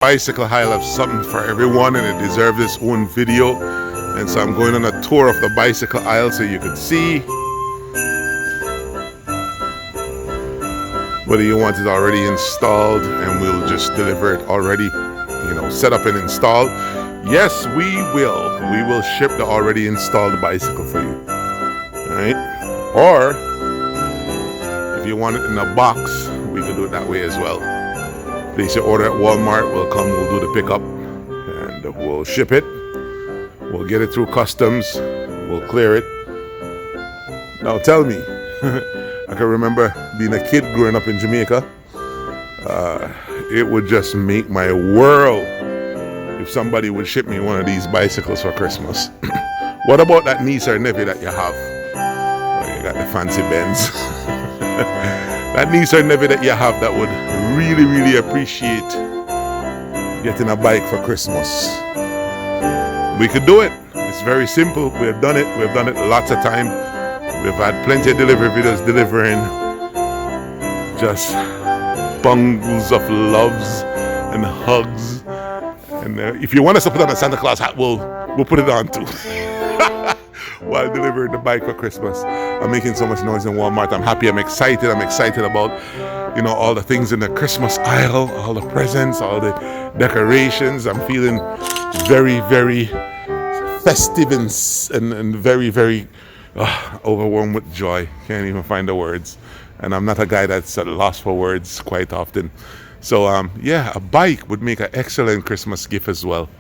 Bicycle aisle have something for everyone, and it deserves its own video. And so I'm going on a tour of the bicycle aisle so you can see whether you want it already installed and we'll just deliver it already, set up and installed. Yes, we will ship the already installed bicycle for you. All right, or if you want it in a box, we can do it that way as well. Place your order at Walmart, we'll do the pickup, and we'll ship it. We'll get it through customs, we'll clear it. Now tell me, I can remember being a kid growing up in Jamaica. It would just make my world if somebody would ship me one of these bicycles for Christmas. What about that niece or nephew that you have? Oh, you got the fancy Benz. That niece or nephew that you have that would really, really appreciate getting a bike for Christmas. We could do it. It's very simple. We've done it. We've done it lots of time. We've had plenty of delivery videos delivering just bundles of loves and hugs. And if you want us to put on a Santa Claus hat, we'll put it on too. While delivering the bike for Christmas. I'm making so much noise in Walmart. I'm happy. I'm excited. I'm excited about, all the things in the Christmas aisle, all the presents, all the decorations. I'm feeling very, very festive and very, very overwhelmed with joy. Can't even find the words. And I'm not a guy that's at a loss for words quite often. So, a bike would make an excellent Christmas gift as well.